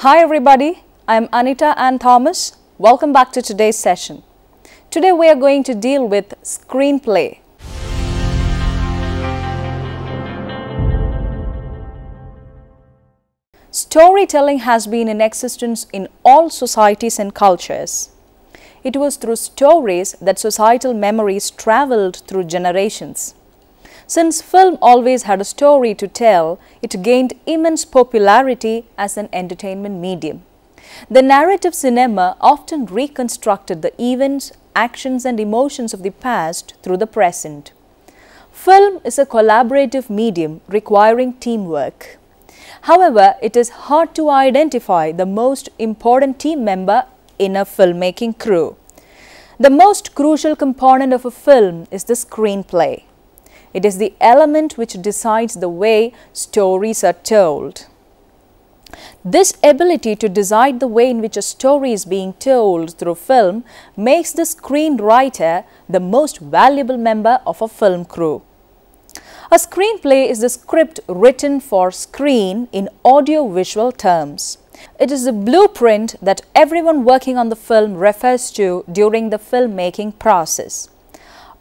Hi everybody, I am Anita Ann Thomas. Welcome back to today's session. Today we are going to deal with screenplay. Storytelling has been in existence in all societies and cultures. It was through stories that societal memories traveled through generations. Since film always had a story to tell, it gained immense popularity as an entertainment medium. The narrative cinema often reconstructed the events, actions and emotions of the past through the present. Film is a collaborative medium requiring teamwork. However, it is hard to identify the most important team member in a filmmaking crew. The most crucial component of a film is the screenplay. It is the element which decides the way stories are told. This ability to decide the way in which a story is being told through film makes the screenwriter the most valuable member of a film crew. A screenplay is the script written for screen in audio-visual terms. It is the blueprint that everyone working on the film refers to during the filmmaking process.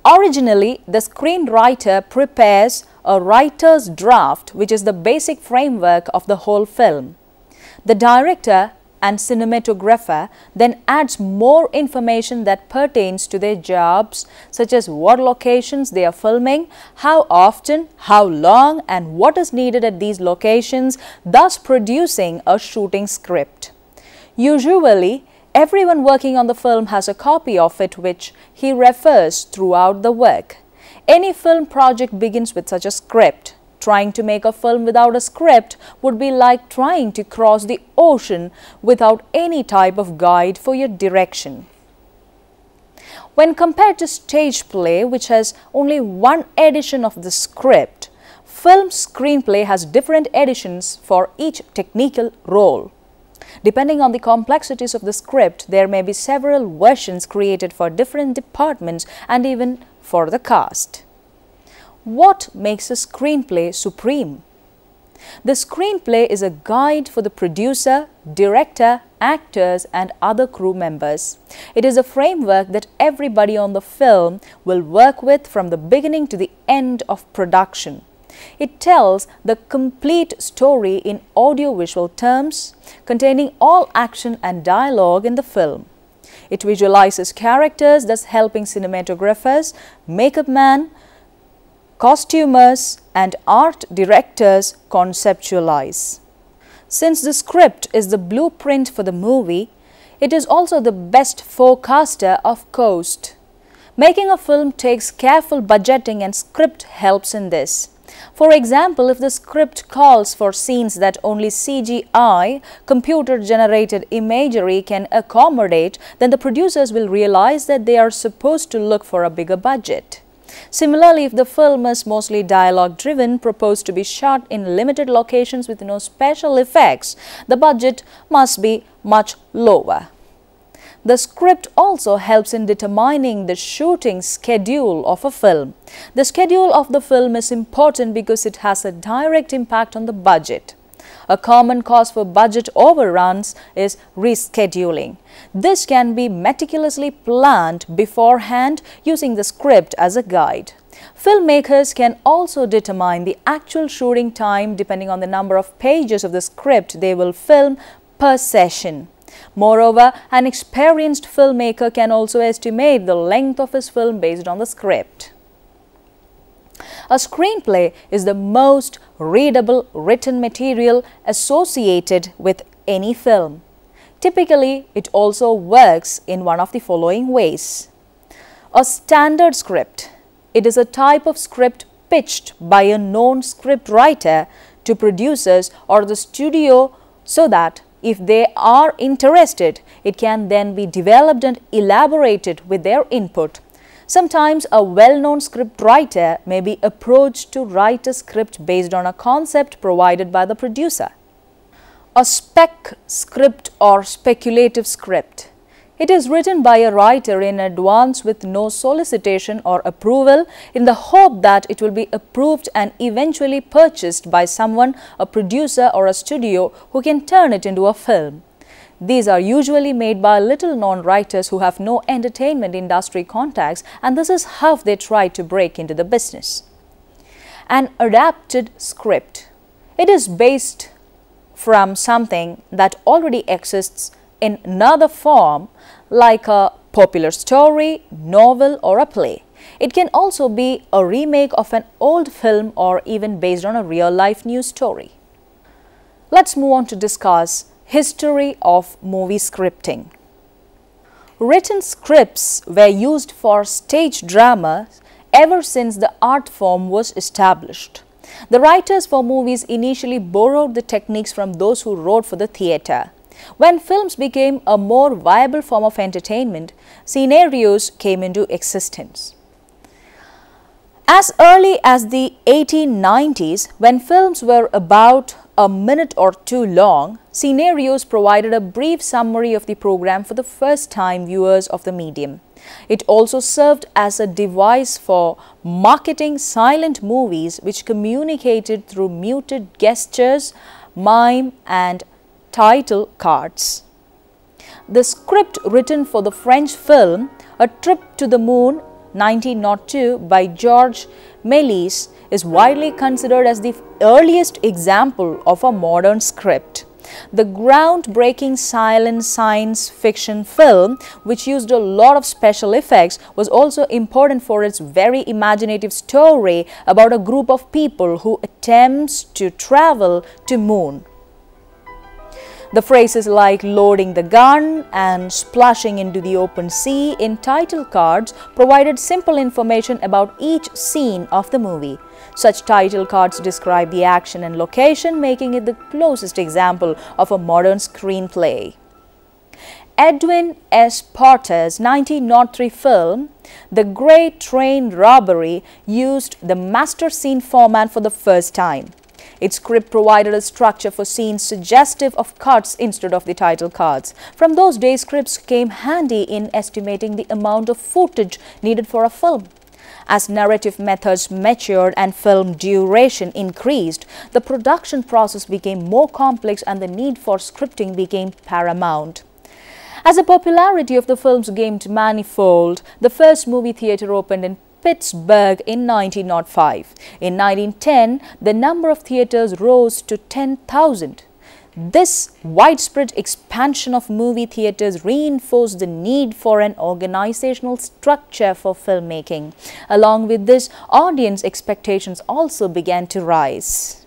Originally, the screenwriter prepares a writer's draft, which is the basic framework of the whole film. The director and cinematographer then adds more information that pertains to their jobs, such as what locations they are filming, how often, how long, and what is needed at these locations, thus producing a shooting script. Usually, everyone working on the film has a copy of it which he refers throughout the work. Any film project begins with such a script. Trying to make a film without a script would be like trying to cross the ocean without any type of guide for your direction. When compared to stage play, which has only one edition of the script, film screenplay has different editions for each technical role. Depending on the complexities of the script, there may be several versions created for different departments and even for the cast. What makes a screenplay supreme? The screenplay is a guide for the producer, director, actors and other crew members. It is a framework that everybody on the film will work with from the beginning to the end of production. It tells the complete story in audio-visual terms, containing all action and dialogue in the film. It visualizes characters, thus helping cinematographers, makeup man, costumers, and art directors conceptualize. Since the script is the blueprint for the movie, it is also the best forecaster of cost. Making a film takes careful budgeting and script helps in this. For example, if the script calls for scenes that only CGI, computer-generated imagery, can accommodate, then the producers will realize that they are supposed to look for a bigger budget. Similarly, if the film is mostly dialogue-driven, proposed to be shot in limited locations with no special effects, the budget must be much lower. The script also helps in determining the shooting schedule of a film. The schedule of the film is important because it has a direct impact on the budget. A common cause for budget overruns is rescheduling. This can be meticulously planned beforehand using the script as a guide. Filmmakers can also determine the actual shooting time depending on the number of pages of the script they will film per session. Moreover, an experienced filmmaker can also estimate the length of his film based on the script. A screenplay is the most readable written material associated with any film. Typically, it also works in one of the following ways. A standard script. It is a type of script pitched by a known script writer to producers or the studio so that if they are interested, it can then be developed and elaborated with their input. Sometimes a well-known script writer may be approached to write a script based on a concept provided by the producer. A spec script or speculative script. It is written by a writer in advance with no solicitation or approval in the hope that it will be approved and eventually purchased by someone, a producer or a studio who can turn it into a film. These are usually made by little-known writers who have no entertainment industry contacts, and this is how they try to break into the business. An adapted script. It is based from something that already exists in another form, like a popular story, novel, or a play. It can also be a remake of an old film or even based on a real-life news story. Let's move on to discuss history of movie scripting. Written scripts were used for stage drama ever since the art form was established. The writers for movies initially borrowed the techniques from those who wrote for the theatre. When films became a more viable form of entertainment, scenarios came into existence. As early as the 1890s, when films were about a minute or two long, scenarios provided a brief summary of the program for the first-time viewers of the medium. It also served as a device for marketing silent movies which communicated through muted gestures, mime, and title cards. The script written for the French film A Trip to the Moon 1902 by Georges Méliès is widely considered as the earliest example of a modern script. The groundbreaking silent science fiction film, which used a lot of special effects, was also important for its very imaginative story about a group of people who attempts to travel to moon. The phrases like loading the gun and splashing into the open sea in title cards provided simple information about each scene of the movie. Such title cards describe the action and location, making it the closest example of a modern screenplay. Edwin S. Porter's 1903 film, The Great Train Robbery, used the master scene format for the first time. Its script provided a structure for scenes suggestive of cuts instead of the title cards. From those days, scripts came handy in estimating the amount of footage needed for a film. As narrative methods matured and film duration increased, the production process became more complex and the need for scripting became paramount. As the popularity of the films gained manifold, the first movie theatre opened in Pittsburgh in 1905. In 1910, the number of theatres rose to 10,000. This widespread expansion of movie theatres reinforced the need for an organizational structure for filmmaking. Along with this, audience expectations also began to rise.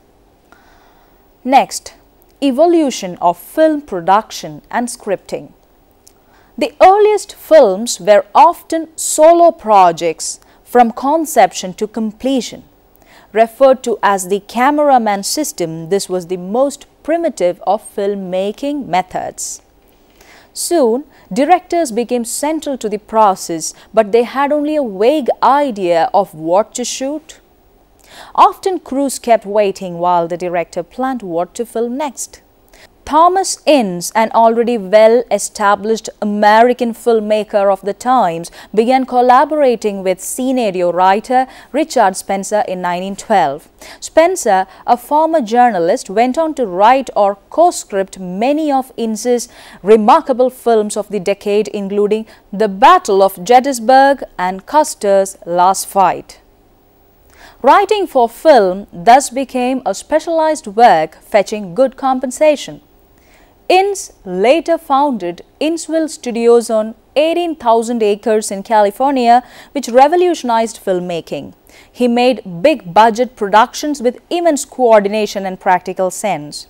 Next, evolution of film production and scripting. The earliest films were often solo projects from conception to completion. Referred to as the cameraman system, this was the most primitive of filmmaking methods. Soon, directors became central to the process, but they had only a vague idea of what to shoot. Often, crews kept waiting while the director planned what to film next. Thomas Ince, an already well-established American filmmaker of the times, began collaborating with scenario writer Richard Spencer in 1912. Spencer, a former journalist, went on to write or co-script many of Ince's remarkable films of the decade, including The Battle of Gettysburg and Custer's Last Fight. Writing for film thus became a specialized work fetching good compensation. Ince later founded Inceville Studios on 18,000 acres in California, which revolutionized filmmaking. He made big-budget productions with immense coordination and practical sense.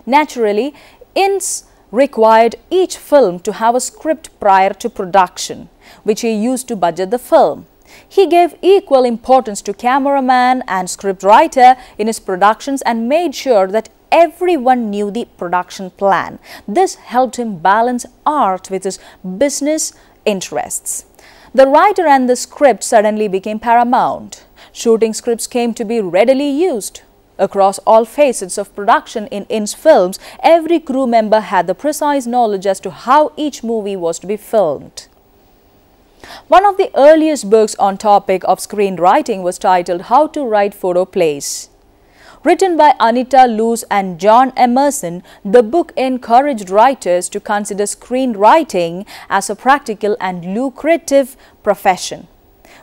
Naturally, Ince required each film to have a script prior to production, which he used to budget the film. He gave equal importance to cameraman and scriptwriter in his productions and made sure that everyone knew the production plan. This helped him balance art with his business interests. The writer and the script suddenly became paramount. Shooting scripts came to be readily used. Across all facets of production in Ince Films, every crew member had the precise knowledge as to how each movie was to be filmed. One of the earliest books on topic of screenwriting was titled How to Write Photoplays. Written by Anita Loos and John Emerson, the book encouraged writers to consider screenwriting as a practical and lucrative profession.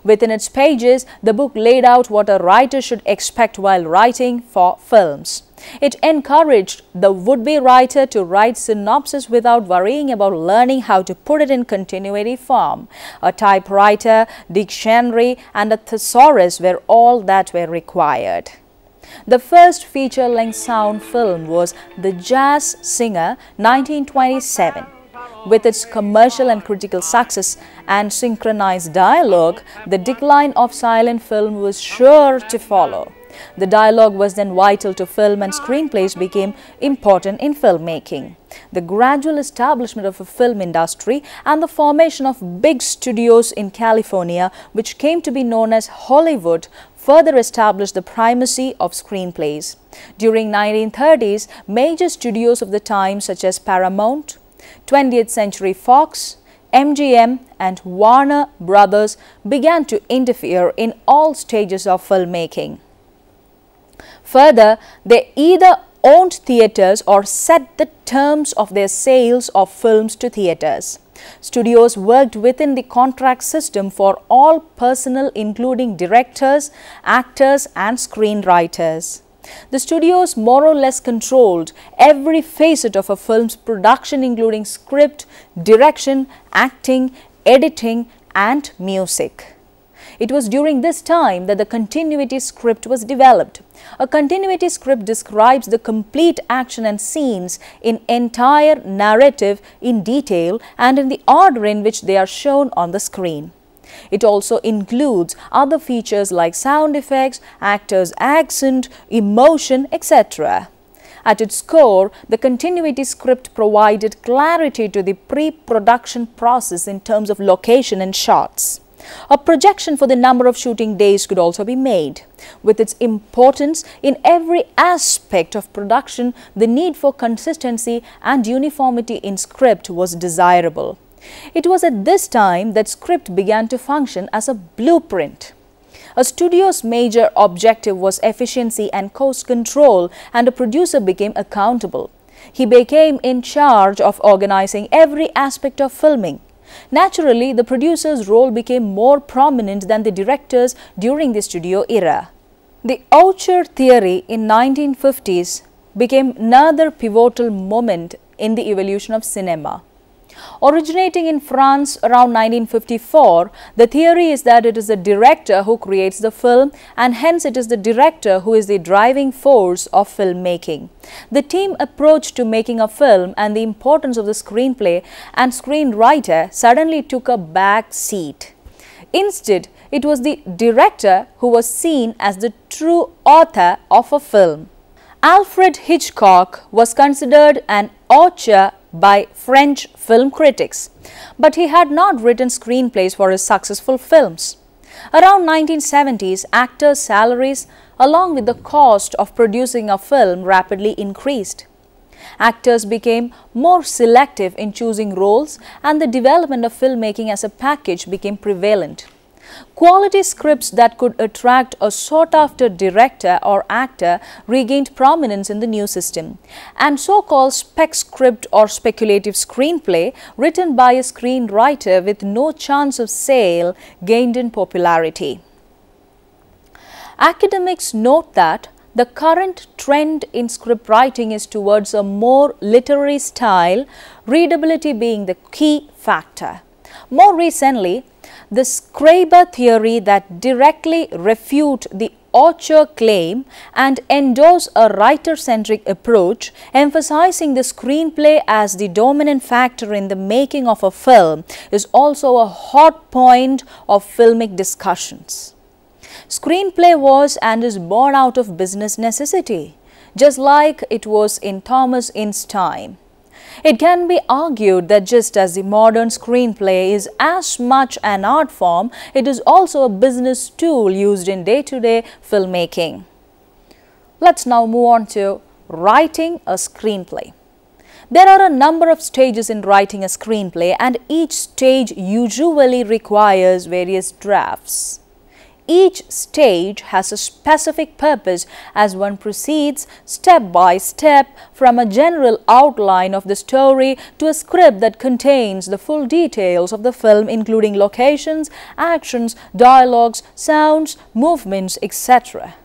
Within its pages, the book laid out what a writer should expect while writing for films. It encouraged the would-be writer to write synopsis without worrying about learning how to put it in continuity form. A typewriter, dictionary, and a thesaurus were all that were required. The first feature-length sound film was The Jazz Singer, 1927. With its commercial and critical success and synchronized dialogue, the decline of silent film was sure to follow. The dialogue was then vital to film, and screenplays became important in filmmaking. The gradual establishment of a film industry and the formation of big studios in California, which came to be known as Hollywood, further established the primacy of screenplays. During 1930s, major studios of the time such as Paramount, 20th Century Fox, MGM and Warner Brothers began to interfere in all stages of filmmaking. Further, they either owned theaters or set the terms of their sales of films to theaters. Studios worked within the contract system for all personnel, including directors, actors and screenwriters. The studios more or less controlled every facet of a film's production, including script, direction, acting, editing and music. It was during this time that the continuity script was developed. A continuity script describes the complete action and scenes in entire narrative in detail and in the order in which they are shown on the screen. It also includes other features like sound effects, actors' accent, emotion, etc. At its core, the continuity script provided clarity to the pre-production process in terms of location and shots. A projection for the number of shooting days could also be made. With its importance in every aspect of production, the need for consistency and uniformity in script was desirable. It was at this time that script began to function as a blueprint. A studio's major objective was efficiency and cost control, and a producer became accountable. He became in charge of organizing every aspect of filming. Naturally, the producer's role became more prominent than the director's during the studio era. The auteur theory in 1950s became another pivotal moment in the evolution of cinema. Originating in France around 1954, the theory is that it is the director who creates the film, and hence it is the director who is the driving force of filmmaking. The team approach to making a film and the importance of the screenplay and screenwriter suddenly took a back seat. Instead, it was the director who was seen as the true author of a film. Alfred Hitchcock was considered an auteur by French film critics, but he had not written screenplays for his successful films. Around 1970s, actors' salaries along with the cost of producing a film rapidly increased. Actors became more selective in choosing roles, and the development of filmmaking as a package became prevalent. Quality scripts that could attract a sought-after director or actor regained prominence in the new system, and so-called spec script or speculative screenplay written by a screenwriter with no chance of sale gained in popularity. Academics note that the current trend in script writing is towards a more literary style, readability being the key factor. More recently, the Swayamprbha theory that directly refute the auteur claim and endorse a writer-centric approach, emphasizing the screenplay as the dominant factor in the making of a film, is also a hot point of filmic discussions. Screenplay was and is born out of business necessity, just like it was in Thomas Ince's time. It can be argued that just as the modern screenplay is as much an art form, it is also a business tool used in day-to-day filmmaking. Let's now move on to writing a screenplay. There are a number of stages in writing a screenplay, and each stage usually requires various drafts. Each stage has a specific purpose as one proceeds step by step from a general outline of the story to a script that contains the full details of the film, including locations, actions, dialogues, sounds, movements, etc.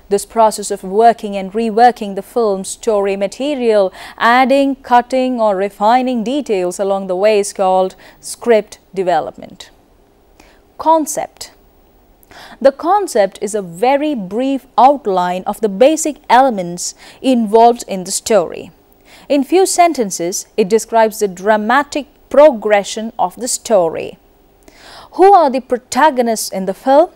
This process of working and reworking the film's story material, adding, cutting or refining details along the way is called script development. Concept. The concept is a very brief outline of the basic elements involved in the story. In few sentences, it describes the dramatic progression of the story. Who are the protagonists in the film?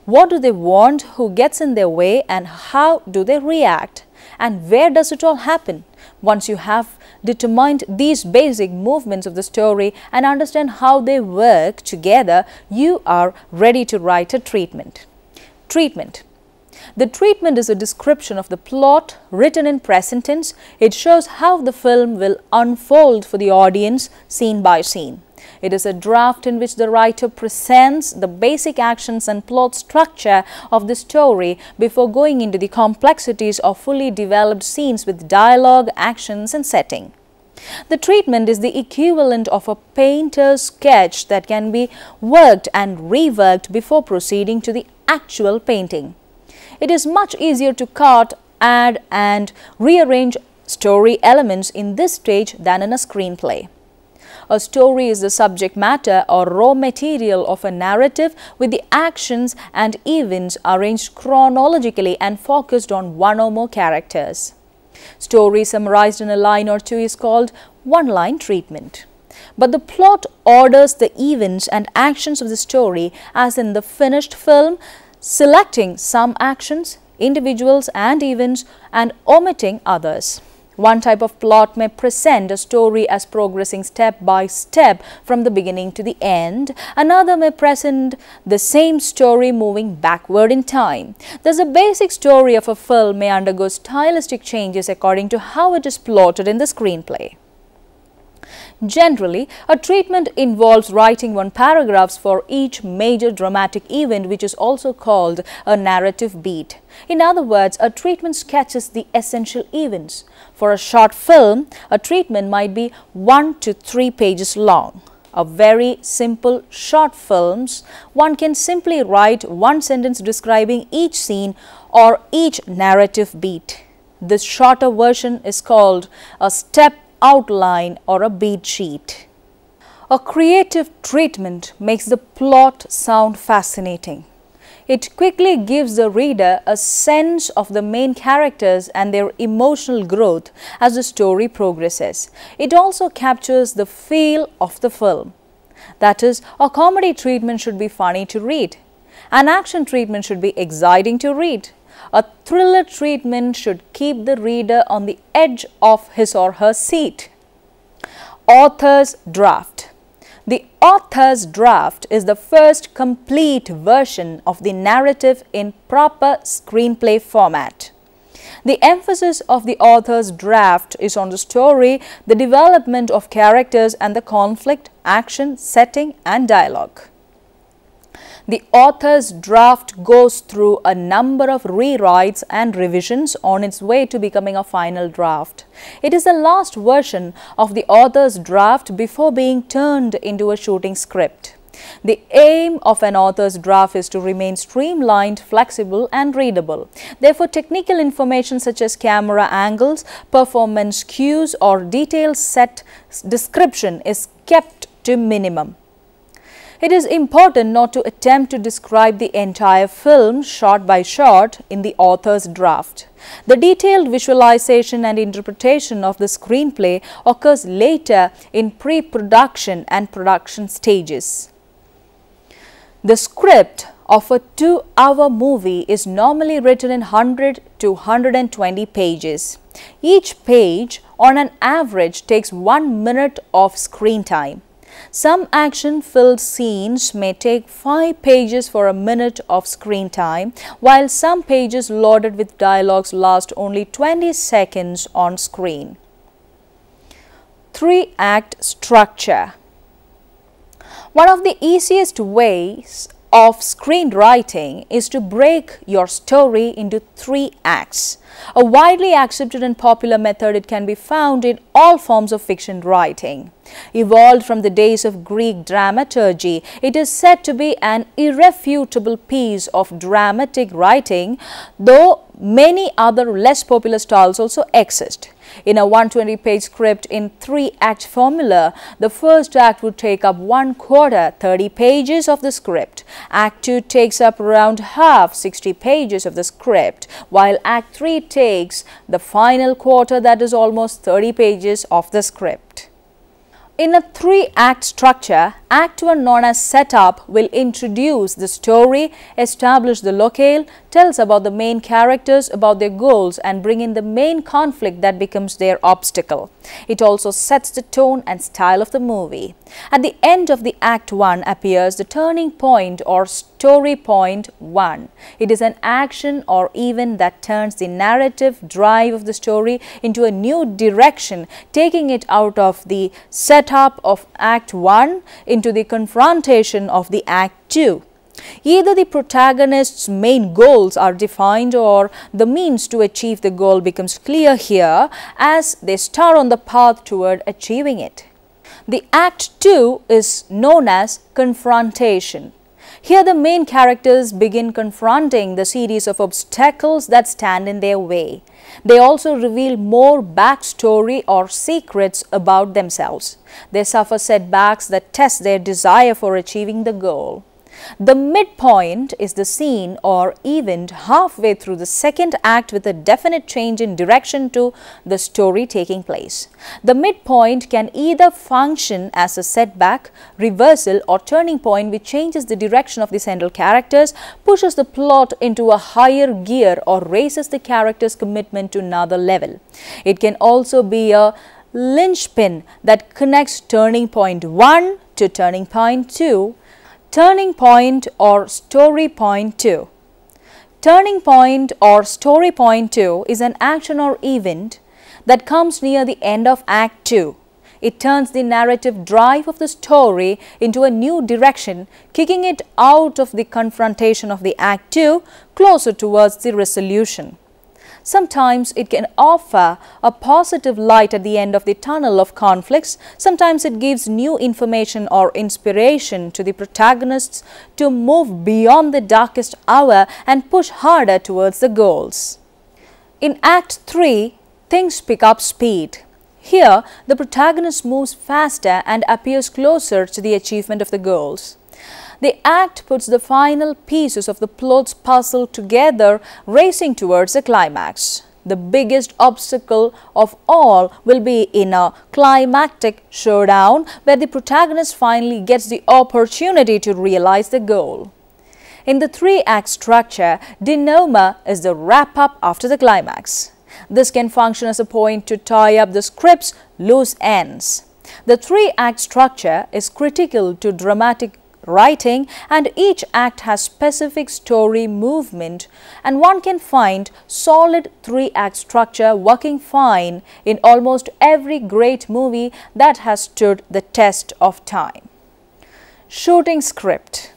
What do they want? Who gets in their way? And how do they react? And where does it all happen? Once you have determined these basic movements of the story and understand how they work together, you are ready to write a treatment. Treatment. The treatment is a description of the plot written in present tense. It shows how the film will unfold for the audience scene by scene. It is a draft in which the writer presents the basic actions and plot structure of the story before going into the complexities of fully developed scenes with dialogue, actions and setting. The treatment is the equivalent of a painter's sketch that can be worked and reworked before proceeding to the actual painting. It is much easier to cut, add and rearrange story elements in this stage than in a screenplay. A story is the subject matter or raw material of a narrative with the actions and events arranged chronologically and focused on one or more characters. Story summarized in a line or two is called one-line treatment. But the plot orders the events and actions of the story as in the finished film, selecting some actions, individuals and events and omitting others. One type of plot may present a story as progressing step by step from the beginning to the end. Another may present the same story moving backward in time. Thus, the basic story of a film may undergo stylistic changes according to how it is plotted in the screenplay. Generally, a treatment involves writing one paragraph for each major dramatic event, which is also called a narrative beat. In other words, a treatment sketches the essential events. For a short film, a treatment might be 1 to 3 pages long. A very simple short films, one can simply write one sentence describing each scene or each narrative beat. This shorter version is called a step outline or a beat sheet. A creative treatment makes the plot sound fascinating. It quickly gives the reader a sense of the main characters and their emotional growth as the story progresses. It also captures the feel of the film. That is, a comedy treatment should be funny to read. An action treatment should be exciting to read. A thriller treatment should keep the reader on the edge of his or her seat. Author's draft. The author's draft is the first complete version of the narrative in proper screenplay format. The emphasis of the author's draft is on the story, the development of characters and the conflict, action, setting and dialogue. The author's draft goes through a number of rewrites and revisions on its way to becoming a final draft. It is the last version of the author's draft before being turned into a shooting script. The aim of an author's draft is to remain streamlined, flexible and readable. Therefore, technical information such as camera angles, performance cues or detailed set description is kept to minimum. It is important not to attempt to describe the entire film shot by shot in the author's draft. The detailed visualization and interpretation of the screenplay occurs later in pre-production and production stages. The script of a 2-hour movie is normally written in 100 to 120 pages. Each page, on an average, takes 1 minute of screen time. Some action-filled scenes may take 5 pages for a minute of screen time, while some pages loaded with dialogues last only 20 seconds on screen. 3-act structure. One of the easiest ways of screenwriting is to break your story into 3 acts. A widely accepted and popular method, it can be found in all forms of fiction writing. Evolved from the days of Greek dramaturgy, it is said to be an irrefutable piece of dramatic writing, though many other less popular styles also exist. In a 120-page script in 3-act formula, the first act would take up 1/4, 30 pages of the script. Act 2 takes up around half, 60 pages of the script, while Act 3 takes the final quarter, that is almost 30 pages of the script. In a 3-act structure, Act 1, known as setup, will introduce the story, establish the locale, tells about the main characters, about their goals, and bring in the main conflict that becomes their obstacle. It also sets the tone and style of the movie. At the end of the Act 1 appears the turning point or story point 1. It is an action or event that turns the narrative drive of the story into a new direction, taking it out of the setup of Act 1 into the confrontation of the Act 2. Either the protagonist's main goals are defined or the means to achieve the goal becomes clear here as they start on the path toward achieving it. The Act 2 is known as confrontation. Here the main characters begin confronting the series of obstacles that stand in their way. They also reveal more backstory or secrets about themselves. They suffer setbacks that test their desire for achieving the goal. The midpoint is the scene or event halfway through the second act with a definite change in direction to the story taking place. The midpoint can either function as a setback, reversal, or turning point which changes the direction of the central characters, pushes the plot into a higher gear, or raises the character's commitment to another level. It can also be a linchpin that connects turning point 1 to turning point 2. Turning point or story point 2. Turning point or story point 2 is an action or event that comes near the end of Act 2. It turns the narrative drive of the story into a new direction, kicking it out of the confrontation of the Act 2 closer towards the resolution. Sometimes it can offer a positive light at the end of the tunnel of conflicts. Sometimes it gives new information or inspiration to the protagonists to move beyond the darkest hour and push harder towards the goals. In Act 3, things pick up speed. Here, the protagonist moves faster and appears closer to the achievement of the goals. The act puts the final pieces of the plot's puzzle together, racing towards a climax. The biggest obstacle of all will be in a climactic showdown where the protagonist finally gets the opportunity to realize the goal. In the 3-act structure, denouement is the wrap-up after the climax. This can function as a point to tie up the script's loose ends. The 3-act structure is critical to dramatic writing, and each act has specific story movement, and one can find solid 3-act structure working fine in almost every great movie that has stood the test of time. Shooting script.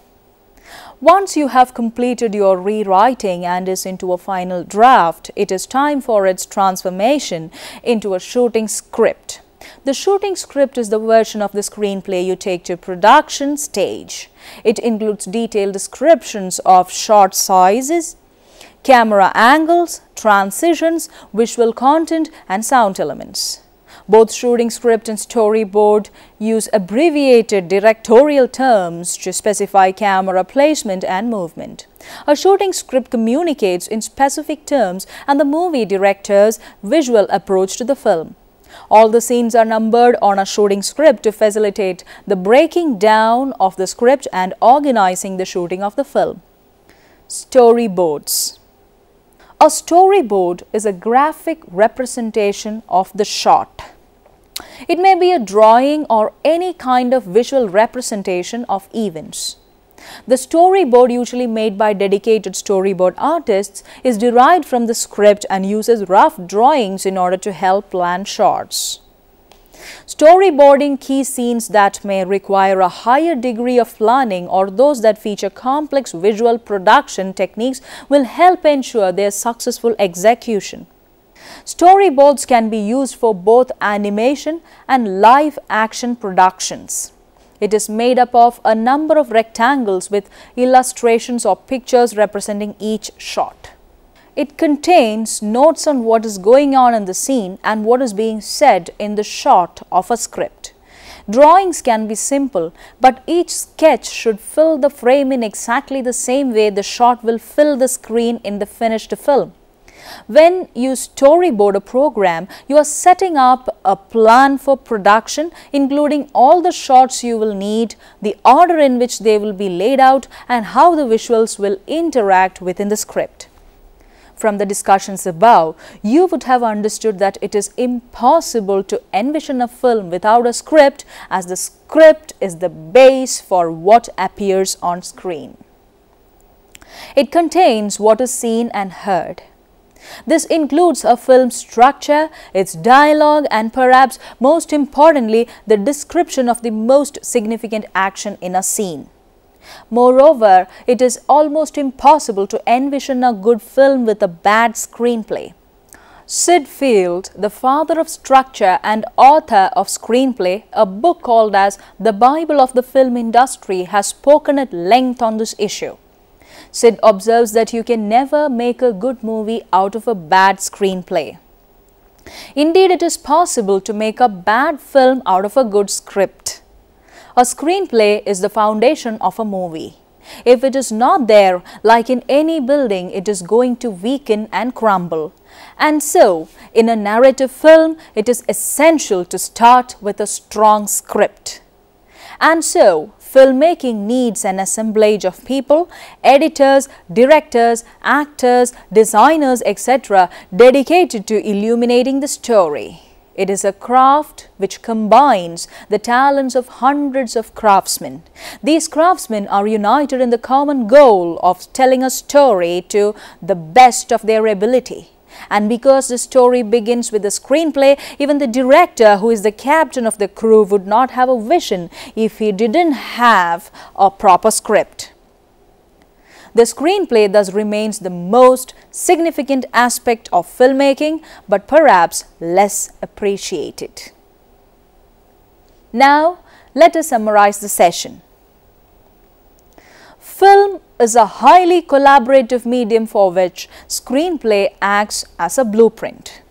Once you have completed your rewriting and is into a final draft, it is time for its transformation into a shooting script. The shooting script is the version of the screenplay you take to production stage. It includes detailed descriptions of shot sizes, camera angles, transitions, visual content, and sound elements. Both shooting script and storyboard use abbreviated directorial terms to specify camera placement and movement. A shooting script communicates in specific terms and the movie director's visual approach to the film. All the scenes are numbered on a shooting script to facilitate the breaking down of the script and organizing the shooting of the film. Storyboards. A storyboard is a graphic representation of the shot. It may be a drawing or any kind of visual representation of events. The storyboard, usually made by dedicated storyboard artists, is derived from the script and uses rough drawings in order to help plan shots. Storyboarding key scenes that may require a higher degree of planning or those that feature complex visual production techniques will help ensure their successful execution. Storyboards can be used for both animation and live action productions. It is made up of a number of rectangles with illustrations or pictures representing each shot. It contains notes on what is going on in the scene and what is being said in the shot of a script. Drawings can be simple, but each sketch should fill the frame in exactly the same way the shot will fill the screen in the finished film. When you storyboard a program, you are setting up a plan for production, including all the shots you will need, the order in which they will be laid out, and how the visuals will interact within the script. From the discussions above, you would have understood that it is impossible to envision a film without a script, as the script is the base for what appears on screen. It contains what is seen and heard. This includes a film's structure, its dialogue, and perhaps most importantly, the description of the most significant action in a scene. Moreover, it is almost impossible to envision a good film with a bad screenplay. Sid Field, the father of structure and author of Screenplay, a book called as The Bible of the Film Industry, has spoken at length on this issue. Sid observes that you can never make a good movie out of a bad screenplay. Indeed, it is possible to make a bad film out of a good script. A screenplay is the foundation of a movie. If it is not there, like in any building, it is going to weaken and crumble. And so, in a narrative film, it is essential to start with a strong script. And so, filmmaking needs an assemblage of people, editors, directors, actors, designers, etc., dedicated to illuminating the story. It is a craft which combines the talents of hundreds of craftsmen. These craftsmen are united in the common goal of telling a story to the best of their ability. And because the story begins with a screenplay, even the director, who is the captain of the crew, would not have a vision if he didn't have a proper script. The screenplay thus remains the most significant aspect of filmmaking, but perhaps less appreciated. Now, let us summarize the session. Film is a highly collaborative medium for which screenplay acts as a blueprint.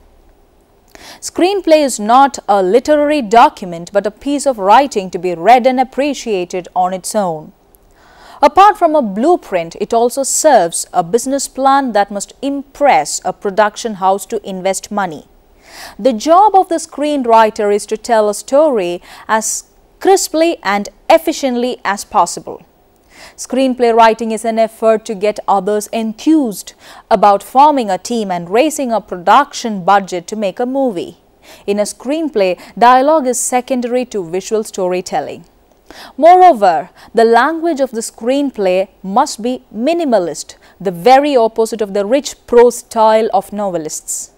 Screenplay is not a literary document but a piece of writing to be read and appreciated on its own. Apart from a blueprint, it also serves a business plan that must impress a production house to invest money. The job of the screenwriter is to tell a story as crisply and efficiently as possible. Screenplay writing is an effort to get others enthused about forming a team and raising a production budget to make a movie. In a screenplay, dialogue is secondary to visual storytelling. Moreover, the language of the screenplay must be minimalist, the very opposite of the rich prose style of novelists.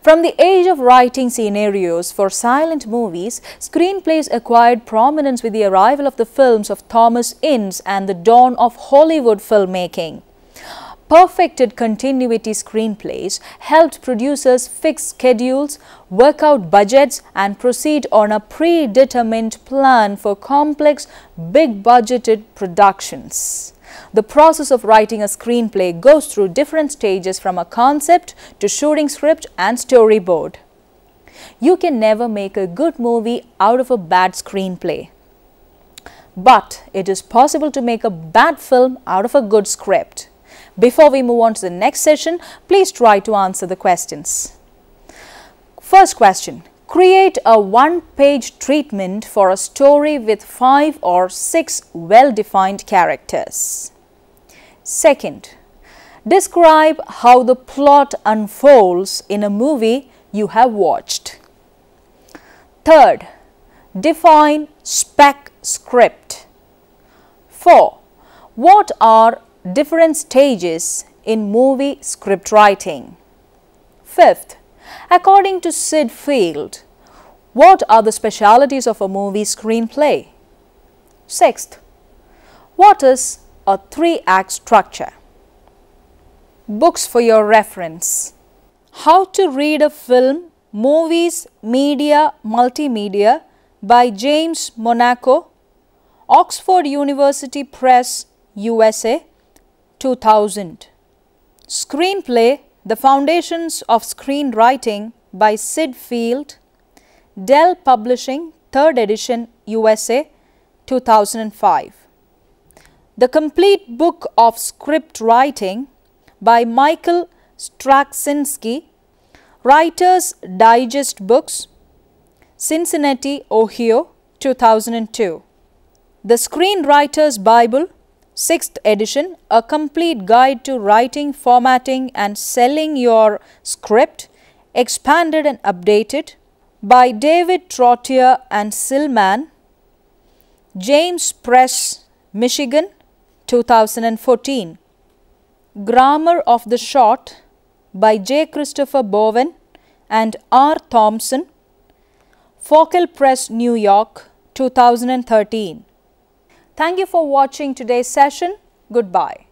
From the age of writing scenarios for silent movies, screenplays acquired prominence with the arrival of the films of Thomas Ince and the dawn of Hollywood filmmaking. Perfected continuity screenplays helped producers fix schedules, work out budgets, and proceed on a predetermined plan for complex, big-budgeted productions. The process of writing a screenplay goes through different stages, from a concept to shooting script and storyboard. You can never make a good movie out of a bad screenplay. But it is possible to make a bad film out of a good script. Before we move on to the next session, please try to answer the questions. First question. Create a one-page treatment for a story with 5 or 6 well-defined characters. Second, describe how the plot unfolds in a movie you have watched. Third, define spec script. 4. What are different stages in movie script writing? 5th, according to Sid Field, what are the specialities of a movie screenplay? 6th, what is a 3-act structure? Books for your reference. How to Read a Film, Movies, Media, Multimedia by James Monaco, Oxford University Press, USA, 2000. Screenplay, The Foundations of Screenwriting by Sid Field, Dell Publishing, 3rd edition, USA, 2005. The Complete Book of Script Writing by Michael Straczynski, Writer's Digest Books, Cincinnati, Ohio, 2002. The Screenwriter's Bible, 6th edition, a complete guide to writing, formatting and selling your script, expanded and updated, by David Trottier and Silman, James Press, Michigan, 2014. Grammar of the Short by J. Christopher Bowen and R. Thompson, Focal Press, New York, 2013. Thank you for watching today's session. Goodbye.